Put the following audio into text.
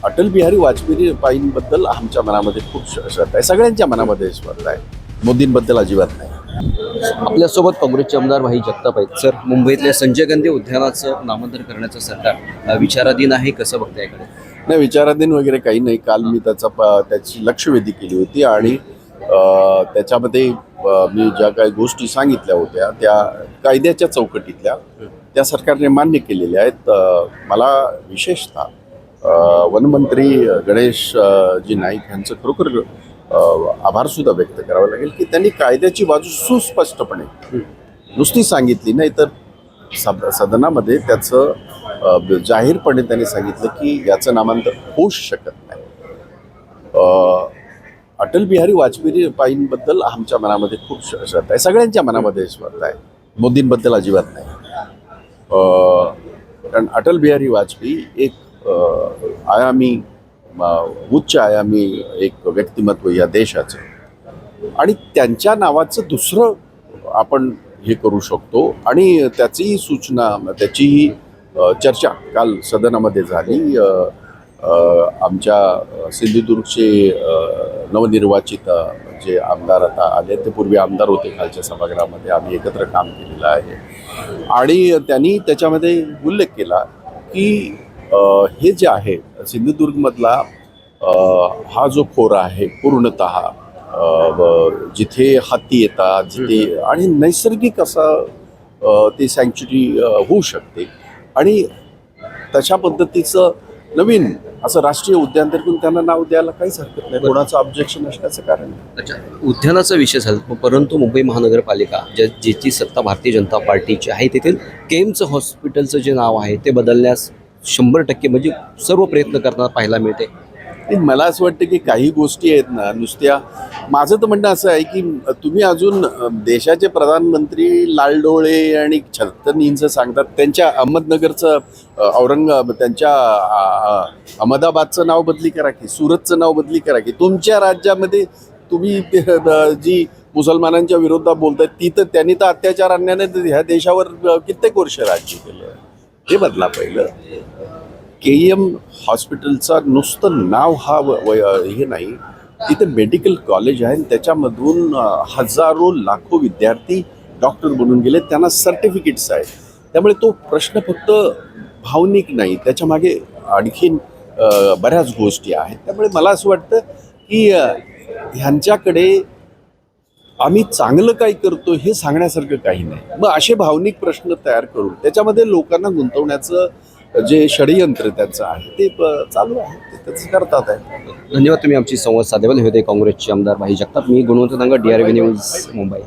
अटल बिहारी वाजपेयींबद्दल आमच्या मनामध्ये खूप श्रद्धा आहे, सगळ्यांच्या मनामध्ये श्रद्धा आहे. मोदींबद्दल अजिबात नाही. आपल्यासोबत काँग्रेसचे आमदार भाई जगताप आहेत. सर, मुंबईतल्या संजय गांधी उद्यानाचं नामंजूर करण्याचं सरकार विचाराधीन आहे, कसं बघताय याकडे? नाही, विचाराधीन वगैरे काही नाही. काल मी त्याची लक्षवेधी केली होती आणि त्याच्यामध्ये मी ज्या काही गोष्टी सांगितल्या होत्या त्या कायद्याच्या चौकटीतल्या त्या सरकारने मान्य केलेल्या आहेत. मला विशेषतः वनमंत्री गणेश जी नाईक यांचं खरोखर आभारसुद्धा व्यक्त करावं लागेल की त्यांनी कायद्याची बाजू सुस्पष्टपणे नुसती सांगितली नाही तर सदनामध्ये त्याचं जाहीरपणे त्यांनी सांगितलं की याचं नामांतर होऊच शकत नाही. अटल बिहारी वाजपेयींबद्दल आमच्या मनामध्ये खूप श्रद्धा आहे, सगळ्यांच्या मनामध्ये श्रद्धा आहे. मोदींबद्दल अजिबात नाही. कारण अटल बिहारी वाजपेयी एक आयामी उच्च आयामी एक व्यक्तिमत्व या देशाचं आणि त्यांच्या नावाचं दुसरं आपण हे करू शकतो आणि त्याचीही सूचना त्याचीही चर्चा काल सदनामध्ये झाली. आमच्या सिंधुदुर्गचे नवनिर्वाचित जे आमदार आता आले ते पूर्वी आमदार होते खालच्या सभागृहामध्ये, आम्ही एकत्र काम केलेलं आहे आणि त्यांनी त्याच्यामध्ये उल्लेख केला की हे जे आहे सिंधुदुर्गमधला हा जो खोरा आहे पूर्णतः जिथे हत्ती येतात जिथे आणि नैसर्गिक असं ते सँक्च्युरी होऊ शकते आणि तशा पद्धतीचं नवीन असं राष्ट्रीय उद्यान तरी त्यांना नाव द्यायला काहीच हरकत नाही. कोणाचं ऑब्जेक्शन असण्याचं कारण नाही. अच्छा, उद्यानाचा विषय झाला, परंतु मुंबई महानगरपालिका ज्याची सत्ता भारतीय जनता पार्टीची आहे तेथील केम्स हॉस्पिटलचं जे नाव आहे ते बदलण्यास 100% म्हणजे सर्व प्रयत्न करताना पाहायला मिळते. मला असं वाटतं की काही गोष्टी आहेत ना नुसत्या, माझं तर म्हणणं असं आहे की तुम्ही अजून देशाचे प्रधानमंत्री लाल डोळे आणि 76 इंच सांगतात, त्यांच्या अहमदनगरचं त्यांच्या अहमदाबादचं नाव बदली करा की सुरतचं नाव बदली करा की. तुमच्या राज्यामध्ये तुम्ही जी मुसलमानांच्या विरोधात बोलतायत ती तर त्यांनी तर अत्याचार आणण्याने ह्या देशावर कित्येक वर्ष राज्य केलं. हे बदला पहिलं. KM हॉस्पिटलचा नुसतं नाव हा हे नाही, तिथे मेडिकल कॉलेज आहे, त्याच्यामधून हजारो लाखो विद्यार्थी डॉक्टर बनून गेले, त्यांना सर्टिफिकेट्स आहेत. त्यामुळे तो प्रश्न फक्त भावनिक नाही, त्याच्यामागे आणखीन बऱ्याच गोष्टी आहेत. त्यामुळे मला असं वाटतं की ह्यांच्याकडे आम्ही चांगलं काय करतो हे सांगण्यासारखं काही नाही. मग असे भावनिक प्रश्न तयार करून त्याच्यामध्ये लोकांना गुंतवण्याचं जे षडयंत्र त्यांचं आहे ते चालू आहे, ते त्याचं करतात आहे. धन्यवाद, तुम्ही आमची संवाद साधल्याबद्दल. होते काँग्रेसचे आमदार भाई जगताप. मी गुणवंत नांगर, DRV न्यूज, मुंबई.